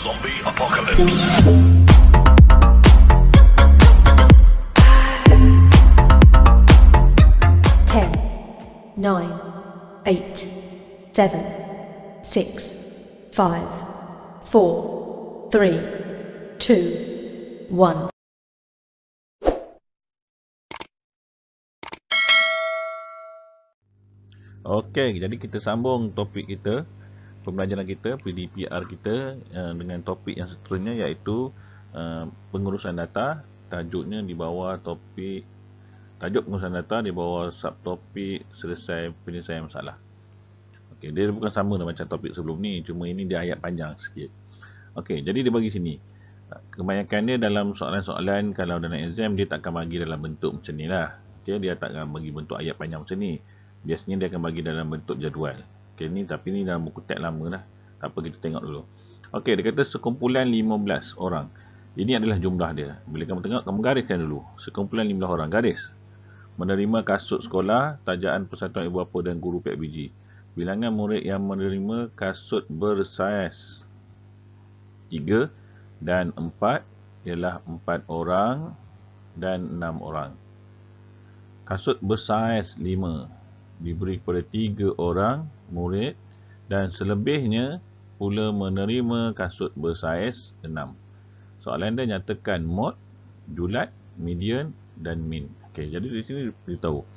Zombie Apocalypse. 10, 9, 8, 7, 6, 5, 4, 3, 2, 1. Okey, jadi kita sambung topik kita, pembelajaran kita, PDPR kita dengan topik yang seterusnya, iaitu pengurusan data. Tajuknya di bawah topik, tajuk pengurusan data di bawah subtopik selesai penyelesaian masalah. Okey, dia bukan sama dengan macam topik sebelum ni, cuma ini dia ayat panjang sikit. Okey, jadi dia bagi sini. Kebanyakan dia dalam soalan-soalan, kalau dalam exam dia takkan bagi dalam bentuk macam ni lah. Okey, dia takkan bagi bentuk ayat panjang macam ni. Biasanya dia akan bagi dalam bentuk jadual. Okey, ni tapi ni dalam buku teks lama lah. Tak apa, kita tengok dulu. Okey, dia kata sekumpulan 15 orang. Ini adalah jumlah dia. Bila kamu tengok, kamu gariskan dulu. Sekumpulan 15 orang, garis. Menerima kasut sekolah, tajaan Persatuan Ibu Bapa dan Guru PIBG. Bilangan murid yang menerima kasut bersaiz 3 dan 4 ialah 4 orang dan 6 orang. Kasut bersaiz 5 diberi kepada 3 orang murid dan selebihnya pula menerima kasut bersaiz 6. Soalan dia nyatakan mod, julat, median dan min. Okey, jadi di sini beritahu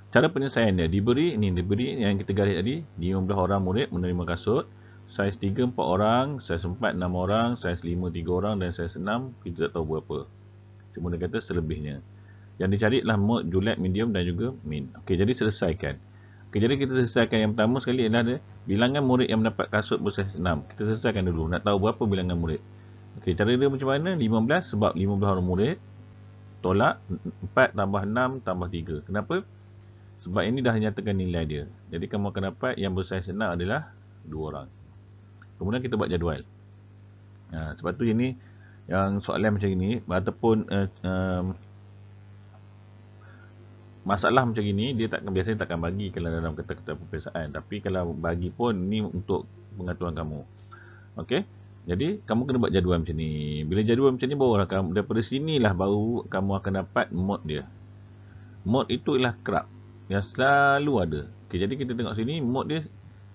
cara penyelesaian dia. Diberi yang kita garis tadi, 15 orang murid menerima kasut, saiz 3 4 orang, saiz 4 6 orang, saiz 5 3 orang dan saiz 6 kita tak tahu berapa. Cuma dia kata selebihnya. Yang dicari adalah mod, julat, medium dan juga min. Okey, jadi selesaikan. Okey, jadi kita selesaikan yang pertama sekali adalah bilangan murid yang mendapat kasut bersaiz 6. Kita selesaikan dulu, nak tahu berapa bilangan murid. Okey, cara dia macam mana? 15 sebab 15 orang murid. Tolak 4 tambah 6 tambah 3. Kenapa? Sebab ini dah nyatakan nilai dia. Jadi kamu akan dapat yang bersaiz 6 adalah 2 orang. Kemudian kita buat jadual. Sebab tu ini yang soalan macam ini ataupun masalah macam ini dia biasanya takkan bagi kalau dalam kata-kata peperiksaan. Tapi kalau bagi pun ni untuk pengetahuan kamu. Okey. Jadi kamu kena buat jadual macam ni. Bila jadual macam ni barulah kamu, daripada sinilah baru kamu akan dapat mod dia. Mod itu ialah kerap yang selalu ada. Okey, jadi kita tengok sini mod dia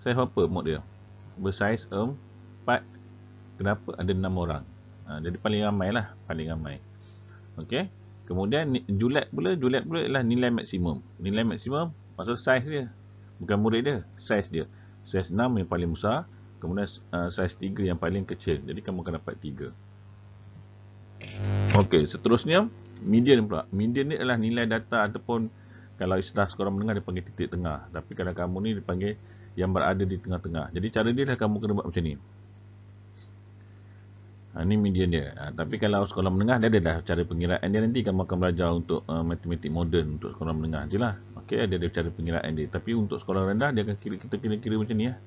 saiz apa mod dia? Bersaiz 4. Kenapa? Ada 6 orang. Jadi paling ramai lah, paling ramai. Okey. Kemudian julat pula ialah nilai maksimum. Nilai maksimum maksud saiz dia. Bukan murid dia, saiz dia. Saiz 6 yang paling besar, kemudian saiz 3 yang paling kecil. Jadi kamu akan dapat 3. Okey, seterusnya median pula. Median ni adalah nilai data ataupun kalau istilah sekolah menengah dia panggil titik tengah. Tapi kalau kamu ni dipanggil yang berada di tengah-tengah. Jadi cara dia lah kamu kena buat macam ni. Ini median dia. Tapi kalau sekolah menengah dia ada dah cara pengiraan dia, nanti kamu akan belajar untuk matematik moden untuk sekolah menengah je lah. Okey, ada cara pengiraan dia. Tapi untuk sekolah rendah dia akan kita kira macam ni lah.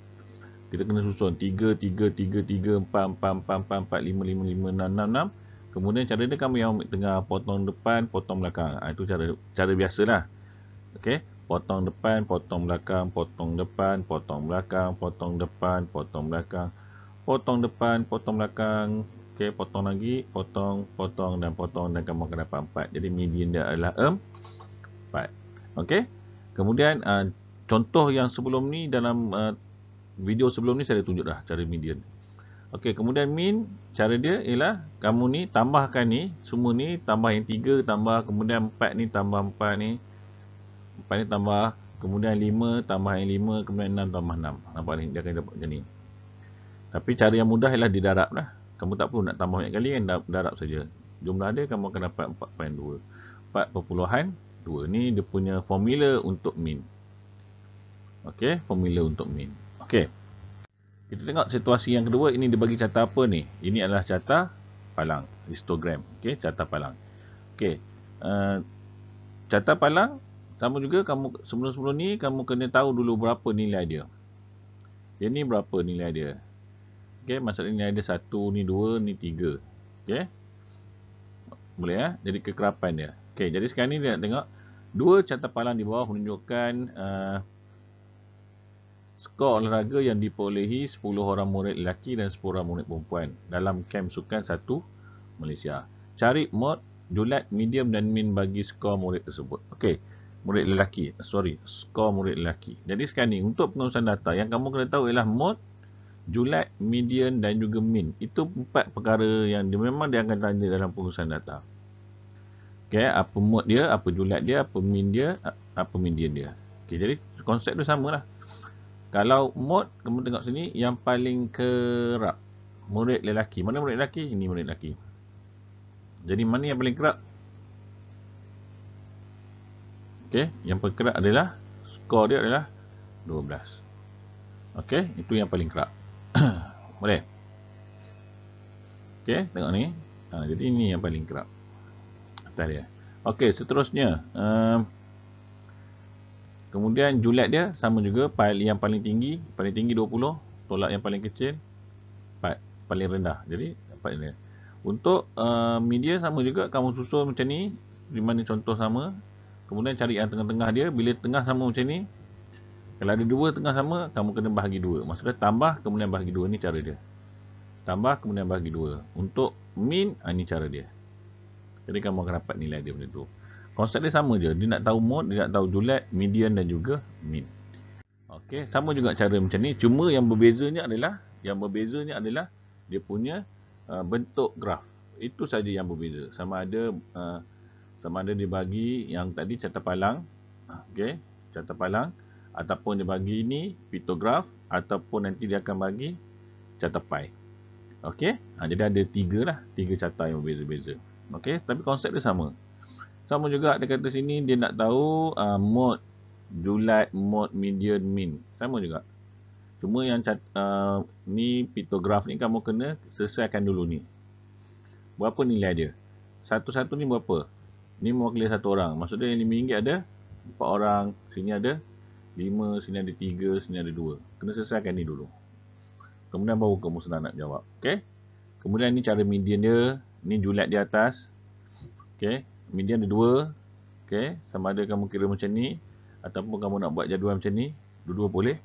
Kita kena susun 3 3 3 3 4 4 4 4 4 5 5 5 6 6 6. Kemudian cara dia kamu yang tengah potong depan, potong belakang. Itu cara biasalah. Okey, potong depan, potong belakang, potong depan, potong belakang, potong depan, potong belakang, potong depan, potong belakang. Okey, potong lagi, potong dan potong dan kamu akan dapat 4. Jadi median dia adalah 4. Okey. Kemudian contoh yang sebelum ni dalam video sebelum ni saya dah tunjuk dah cara median. Okey, kemudian min, cara dia ialah kamu ni tambahkan ni, semua ni tambah yang 3 tambah, kemudian 4 ni tambah 4 ni. 4 ni tambah, kemudian 5 tambah yang 5, kemudian 6 tambah 6. Nampak ni, dia akan dapat macam ni. Tapi cara yang mudah ialah didarab lah. Kamu tak perlu nak tambah banyak kali kan, darab saja. Jumlah dia kamu akan dapat 4.2. 4.2. Ni dia punya formula untuk min. Okey, formula untuk min. Okey. Kita tengok situasi yang kedua. Ini dia bagi carta apa ni? Ini adalah carta palang, histogram. Okey, carta palang. Okey. Carta palang sama juga, kamu sebelum ni kamu kena tahu dulu berapa nilai dia. Dia ni berapa nilai dia? Okey, maksudnya nilai dia 1, ni 2, ni 3. Okey. Boleh ya? Jadi kekerapan dia. Okey, jadi sekarang ni dia nak tengok dua carta palang di bawah menunjukkan skor olahraga yang diperolehi 10 orang murid lelaki dan 10 orang murid perempuan dalam kem sukan 1 Malaysia. Cari mod, julat, medium dan min bagi skor murid tersebut. Okey, murid lelaki. Skor murid lelaki. Jadi sekarang ni untuk pengurusan data yang kamu kena tahu ialah mod, julat, median dan juga min. Itu 4 perkara yang memang dia akan tanya dalam pengurusan data. Okey, apa mod dia, apa julat dia, apa min dia, apa median dia. Okey, jadi konsep tu samalah. Kalau mod, kamu tengok sini yang paling kerap murid lelaki. Mana murid lelaki? Ini murid lelaki. Jadi mana yang paling kerap? Okey, yang paling kerap adalah skor dia adalah 12. Okey, itu yang paling kerap. Boleh? Okey, tengok ni. Jadi ini yang paling kerap. Atas dia. Okey, seterusnya. Kemudian julat dia sama juga. Yang paling tinggi 20. Tolak yang paling kecil 4. Paling rendah. Jadi 4 dia. Untuk media sama juga. Kamu susun macam ni. Di mana contoh sama. Kemudian cari yang tengah-tengah dia. Bila tengah sama macam ni. Kalau ada dua tengah sama, kamu kena bahagi 2. Maksudnya tambah kemudian bahagi 2. Ni cara dia. Tambah kemudian bahagi 2. Untuk min, ni cara dia. Jadi kamu akan dapat nilai dia macam tu. Konsep dia sama je. Dia nak tahu mod, dia nak tahu julat, median dan juga min. Okey, sama juga cara macam ni. Cuma yang berbezanya adalah dia punya bentuk graf. Itu saja yang berbeza. Sama ada dia bagi yang tadi carta palang. Okey, carta palang. Ataupun dia bagi ini piktograf. Ataupun nanti dia akan bagi carta pie. Okey, jadi ada 3 lah. 3 carta yang berbeza-beza. Okey, tapi konsep dia sama. Sama juga dia kata sini dia nak tahu mod, julat, mod, median, min. Sama juga. Cuma yang ni piktograf ni kamu kena selesaikan dulu ni. Berapa nilai dia? Satu-satu ni berapa? Ni mewakili satu orang. Maksudnya yang RM5 ada 4 orang. Sini ada 5, sini ada 3, sini ada 2. Kena selesaikan ni dulu. Kemudian baru kamu senang nak jawab. Okey? Kemudian ni cara median dia. Ni julat di atas. Okey? Median ada 2. Okey? Sama ada kamu kira macam ni. Ataupun kamu nak buat jadual macam ni. Dua-dua boleh.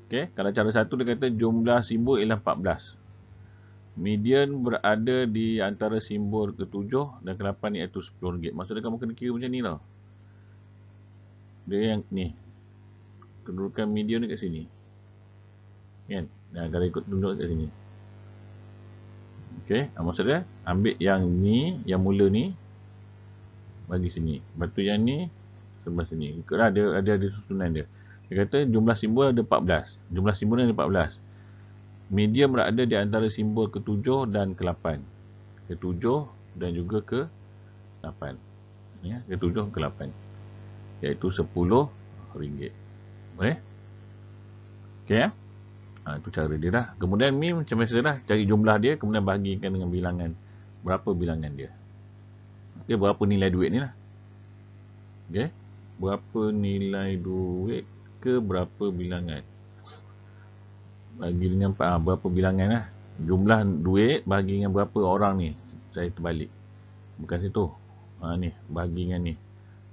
Okey? Kalau cara satu dia kata jumlah simbol ialah 14. Median berada di antara simbol ke-7 dan ke-8 iaitu RM10. Maksudnya kamu kena kira macam ni tau. Dia yang ni. Kedudukan median ni kat sini. Kan? Nah, kalau ikut tunjuk kat sini. Okey, maksudnya ambil yang ni, yang mula ni bagi sini. Lepas tu yang ni sebelah sini. Ikutlah ada susunan dia. Dia kata jumlah simbol ada 14. Jumlah simbol ada 14. Median berada di antara simbol ke-7 dan ke-8. Ke-7 dan juga ke-8. Ya, ke-7 dan ke-8. Iaitu RM10. Boleh? Okey ya? Itu cara dia dah. Kemudian min macam biasa dah. Cari jumlah dia. Kemudian bahagikan dengan bilangan. Berapa bilangan dia. Okey, berapa nilai duit ni lah. Okey. Berapa nilai duit ke berapa bilangan. Bagi dengan berapa bilangan lah. Jumlah duit bagi dengan berapa orang ni. Saya terbalik. Bukan situ. Ni. Bagi dengan ni.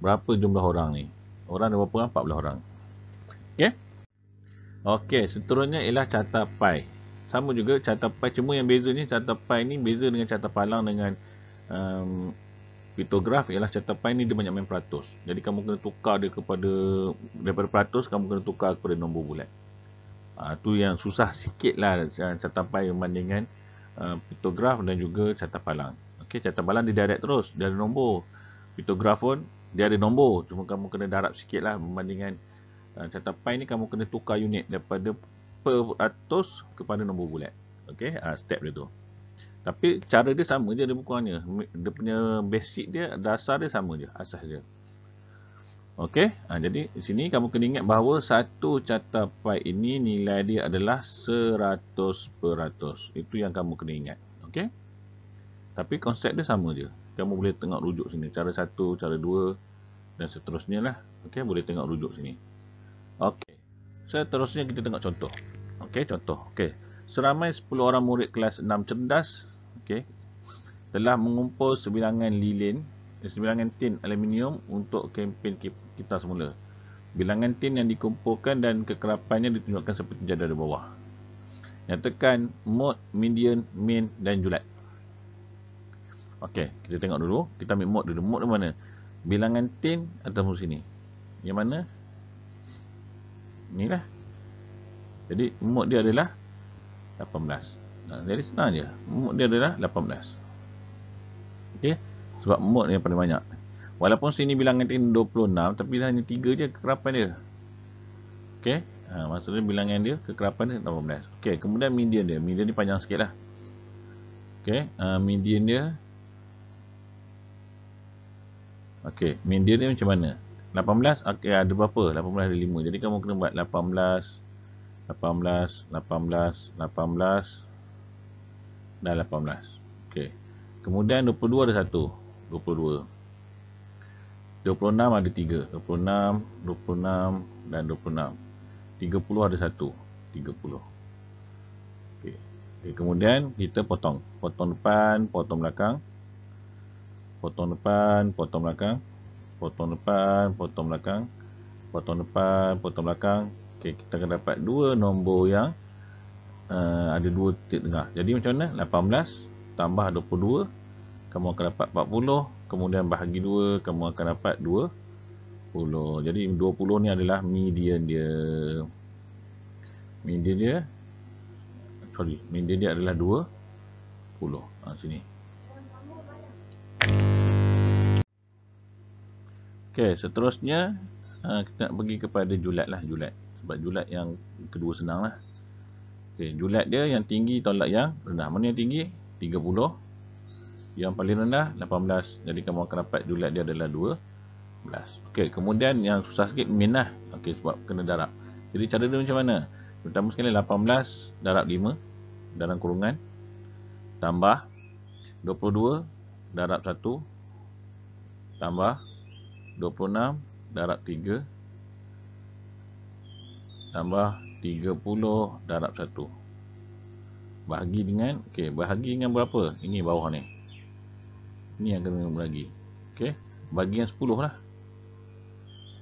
Berapa jumlah orang ni. Orang ada berapa orang? 14 orang. Okey. Okey, seterusnya ialah carta pie. Sama juga carta pie, cuma yang beza ni carta pie ni beza dengan carta palang dengan piktograf ialah carta pie ni dia banyak main peratus. Jadi kamu kena tukar dia daripada peratus kamu kena tukar kepada nombor bulat. Tu yang susah sikit lah carta pie berbanding dengan piktograf dan juga carta palang. Okey, carta palang dia direct terus, dia ada nombor. Piktograf pun dia ada nombor, cuma kamu kena darab sikit lah berbanding dengan carta pie ni kamu kena tukar unit daripada per ratus kepada nombor bulat. Okey, step dia tu. Tapi cara dia sama je, dia bukannya. Dia punya basic dia, dasar dia sama je, asas dia. Okey, jadi di sini kamu kena ingat bahawa satu carta pie ini nilai dia adalah 100%. Itu yang kamu kena ingat. Okey. Tapi konsep dia sama je. Kamu boleh tengok rujuk sini, cara 1, cara 2 dan seterusnya lah. Okey, boleh tengok rujuk sini. Okey. Seterusnya kita tengok contoh. Okey, contoh. Okey. Seramai 10 orang murid kelas 6 cerdas, okey, telah mengumpul sebilangan lilin, sebilangan tin aluminium untuk kempen kita semula. Bilangan tin yang dikumpulkan dan kekerapannya ditunjukkan seperti jadual di bawah. Nyatakan mode, median, mean dan julat. Okey, kita tengok dulu. Kita ambil mode dulu. Mode di mana? Bilangan tin atau sini? Yang mana? Inilah. Jadi mode dia adalah 18. Jadi senang je. Mode dia adalah 18. Okey. Sebab mode yang paling banyak. Walaupun sini bilangan tin 26, tapi hanya 3 je kekerapan dia. Okey. Maksudnya bilangan dia, kekerapan dia 18. Okey, kemudian median dia. Median ni panjang sikit lah. Okey, median dia. Okey, median dia macam mana? 18, okey, ada berapa? 18 ada 5. Jadi kamu kena buat 18, 18, 18, 18 dan 18. Okey. Kemudian 22 ada 1. 22. 26 ada 3. 26, 26 dan 26. 30 ada 1. 30. Okey. Kemudian kita potong. Potong depan, potong belakang. Potong depan, potong belakang. Potong depan, potong belakang. Potong depan, potong belakang. Okey, kita akan dapat dua nombor yang ada dua titik tengah. Jadi macam mana? 18 tambah 22, kamu akan dapat 40. Kemudian bahagi 2, kamu akan dapat 20. Jadi 20 ni adalah median dia. Median dia adalah 20. Sini. Okey, seterusnya kita nak pergi kepada julat lah. Julat. Sebab julat yang kedua senang lah. Okey, julat dia yang tinggi tolak yang rendah. Mana yang tinggi? 30. Yang paling rendah 18. Jadi kamu akan dapat julat dia adalah 12. Okey, kemudian yang susah sikit min lah. Okey, sebab kena darab. Jadi cara dia macam mana? Pertama sekali 18 darab 5 dalam kurungan tambah 22 darab 1 tambah 26 darab 3 tambah 30 darab 1. Bahagi dengan, okey, bahagi dengan berapa? Ini bawah ni. Ini yang kena bahagi. Okey, bagi yang 10 lah.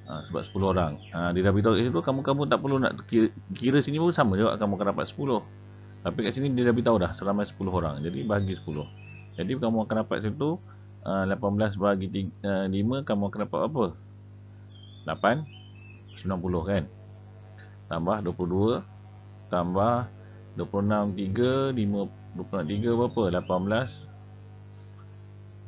Sebab 10 orang. Dia dah beritahu kat situ, kamu tak perlu nak kira sini pun sama juga, kamu akan dapat 10. Tapi kat sini dia dah beritahu dah seramai 10 orang. Jadi bahagi 10. Jadi kamu akan dapat situ 18 bahagi 5, kamu akan dapat apa? 8, 90 kan? Tambah 22 tambah 26 3, 5 26 3 berapa? 18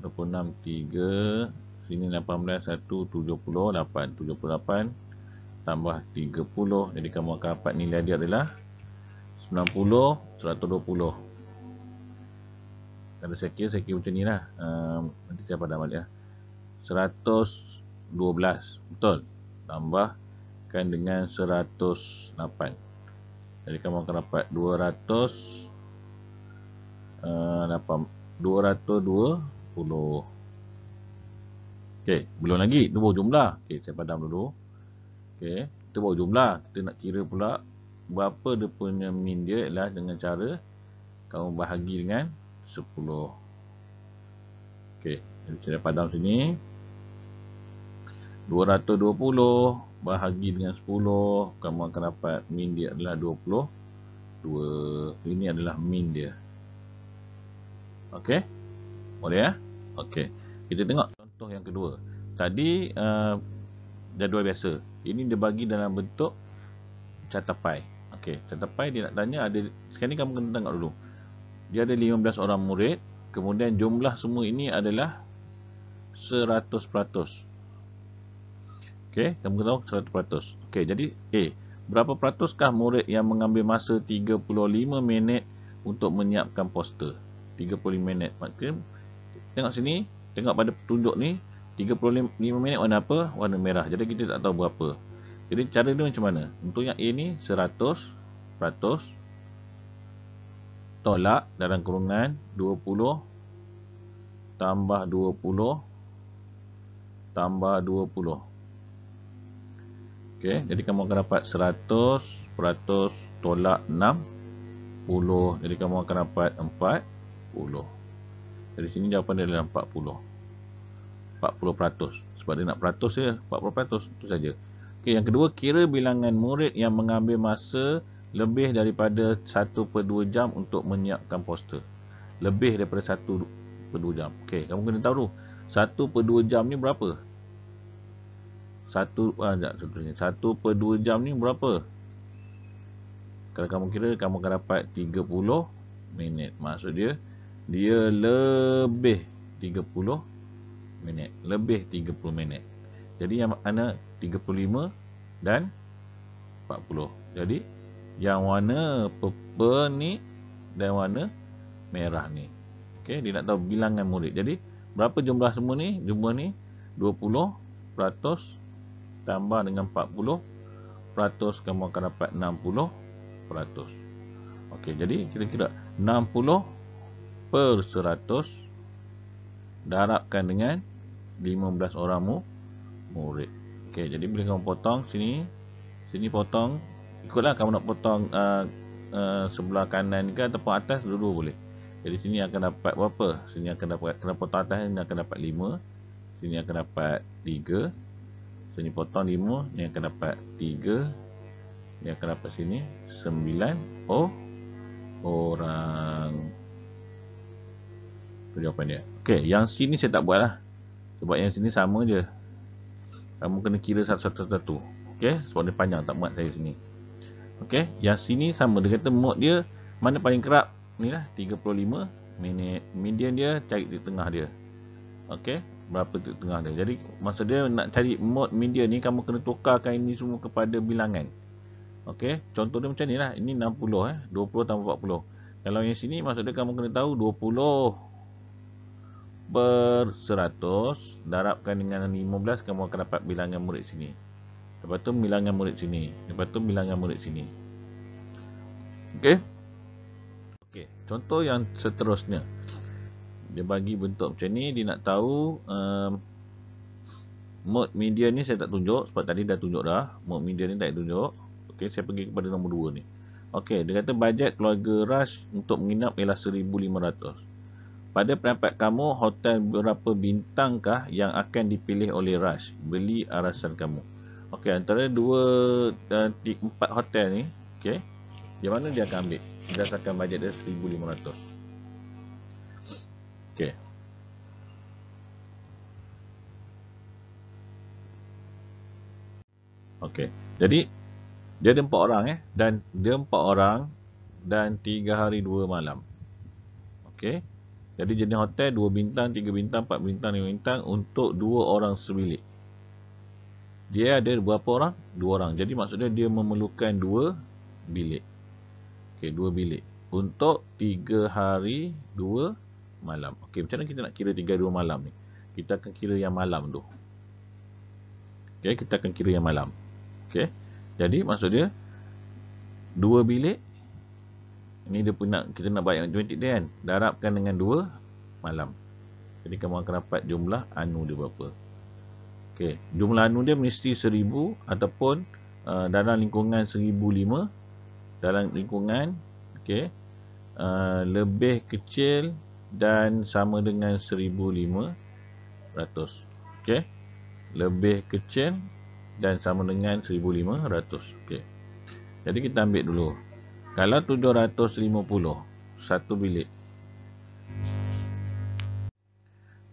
26 3, sini 18 1 78 tambah 30. Jadi kamu akan dapat nilai dia adalah 90 120. Kalau saya kira macam ni lah. Nanti saya padam balik lah. 112, betul? Tambahkan dengan 108. Jadi kamu akan dapat 220. Okey, belum lagi. Itu baru jumlah. Okey, saya padam dulu. Okey, itu baru jumlah. Kita nak kira pula berapa dia punya min dia ialah dengan cara kamu bahagi dengan 10. Okey, jadi saya padam sini. 220 bahagi dengan 10, kamu akan dapat min dia adalah 22. Ini adalah min dia. Okey, boleh ya? Okey, kita tengok contoh yang kedua. Tadi jadual biasa. Ini dia bagi dalam bentuk catapai. Okey, catapai dia nak tanya ada. Sekarang ni kamu kena tengok dulu. Dia ada 15 orang murid. Kemudian jumlah semua ini adalah 100%. Okey, kamu kena tahu 100%. Okey, jadi berapa peratuskah murid yang mengambil masa 35 minit untuk menyiapkan poster? 35 minit. Maksudnya, tengok sini, tengok pada petunjuk ni, 35 minit warna apa? Warna merah. Jadi kita tak tahu berapa. Jadi cara dia macam mana? Untuk yang A ni 100% tolak dalam kurungan 20 tambah 20 tambah 20. Okey, jadi kamu akan dapat 100% tolak 60. Jadi kamu akan dapat 40. Dari sini jawapan dia adalah 40. 40%. Sebab dia nak peratus je, 40%. Itu saja. Okey, yang kedua, kira bilangan murid yang mengambil masa lebih daripada 1/2 jam untuk menyiapkan poster. Lebih daripada 1/2 jam. Okey, kamu kena tahu dulu 1/2 jam ni berapa? 1/2 jam ni berapa? Kalau kamu kira, kamu akan dapat 30 minit. Maksud dia lebih 30 minit. Lebih 30 minit. Jadi yang mana 35 dan 40. Jadi yang warna purple ni dan warna merah ni. Okey, dia nak tahu bilangan murid. Jadi berapa jumlah semua ni? Jumlah ni 20% tambah dengan 40%, kamu akan dapat 60%. Okey, jadi kira-kira 60/100 darabkan dengan 15 orang murid. Okey, jadi bila kamu potong sini potong, ikutlah kamu nak potong sebelah kanan ke ataupun atas, dua-dua boleh. Jadi sini akan dapat berapa? Sini akan dapat, kena potong atas ni akan dapat 5, sini akan dapat 3, sini potong 5, ni akan dapat 3, ni akan dapat sini 9 orang. Itu jawapan dia. Okey, yang sini saya tak buat lah, sebab yang sini sama je. Kamu kena kira satu-satu. Okey, sebab dia panjang, tak muat saya sini. Okey, yang sini sama. Dia kata mod dia mana paling kerap. Ni lah 35 minit. Median dia cari di tengah dia. Okey, berapa di tengah dia. Jadi maksud dia nak cari mod median ni, kamu kena tukarkan ini semua kepada bilangan. Okey, contoh dia macam ni lah. Ini 60 20 tambah 40. Kalau yang sini maksud dia kamu kena tahu 20/100 darabkan dengan 15, kamu akan dapat bilangan murid sini. Lepas tu bilangan murid sini. Lepas tu bilangan murid sini. Okey. Okey, contoh yang seterusnya. Dia bagi bentuk macam ni, dia nak tahu mod median ni saya tak tunjuk sebab tadi dah tunjuk dah. Mod median ni tak tunjuk. Okey, saya pergi kepada nombor 2 ni. Okey, dia kata bajet keluarga Rush untuk menginap ialah 1,500. Pada pendapat kamu, hotel berapa bintangkah yang akan dipilih oleh Rush? Beli arasan kamu. Okey, antara 4 hotel ni, okey, di mana dia akan ambil berdasarkan bajet dia 1,500. Okey. Okey. Jadi dia ada 4 orang dan dia 4 orang dan 3 hari 2 malam. Okey. Jadi jenis hotel 2 bintang, 3 bintang, 4 bintang, 5 bintang untuk 2 orang sebilik. Dia ada berapa orang? 2 orang. Jadi maksudnya dia memerlukan 2 bilik. Okey, 2 bilik untuk 3 hari 2 malam. Okey, macam mana kita nak kira 3 hari 2 malam ni? Kita akan kira yang malam tu. Okey, kita akan kira yang malam. Okey. Jadi maksud dia 2 bilik. Ini dia pun kita nak buat yang matematik dia kan. Darabkan dengan 2 malam. Jadi kamu akan dapat jumlah anu dia berapa. Okey, jumlah anu dia mesti 1000 ataupun dalam lingkungan 1005. Dalam lingkungan okey, lebih kecil dan sama dengan 1500. Okey. Lebih kecil dan sama dengan 1500. Okey. Jadi kita ambil dulu. Kalau 750 satu bilik.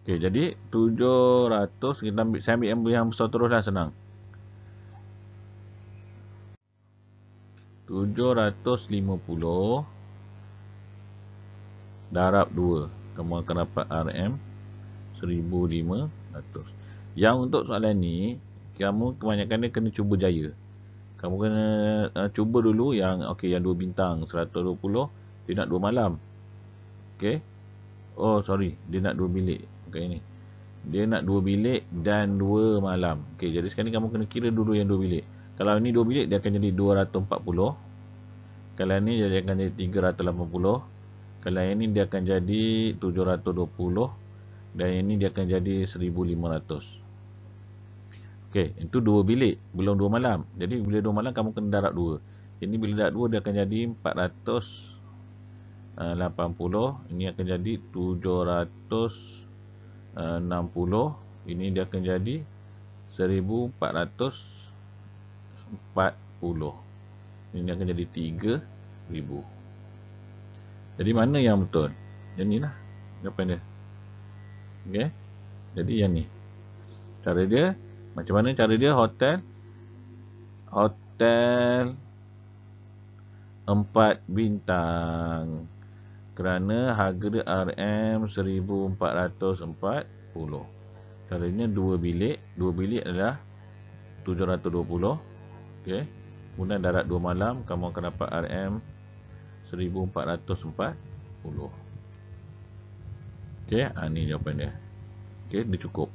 Okey, jadi 700 kita ambil, saya ambil yang besar teruslah, senang. 750 darab 2, kamu akan dapat RM 1500. Yang untuk soalan ni, kamu kebanyakan dia kena cuba jaya. Kamu kena cuba dulu yang okey, yang 2 bintang 120, dia nak 2 malam. Okey. Oh sorry, dia nak 2 bilik. Okey ni. Dia nak 2 bilik dan 2 malam. Okey, jadi sekarang ni kamu kena kira dulu yang 2 bilik. Kalau ini 2 bilik dia akan jadi 240. Kalau ni dia akan jadi 380. Kalau yang ni dia akan jadi 720 dan yang ni dia akan jadi 1500. Okey, itu 2 bilik, belum 2 malam. Jadi bila 2 malam kamu kena darab 2. Ini bila darab 2 dia akan jadi 480. Ini akan jadi 760. Ini dia akan jadi 1400 Ini akan jadi 3,000. Jadi mana yang betul? Yang ni lah jawapan dia. Okay. Jadi yang ni. Cara dia, macam mana cara dia? Hotel 4 bintang. Kerana harga dia RM1,440. Caranya 2 bilik. 2 bilik adalah 720. Okay. Kemudian darat 2 malam, kamu akan dapat RM1,440. Okay, ni jawapan dia. Okay, dia cukup.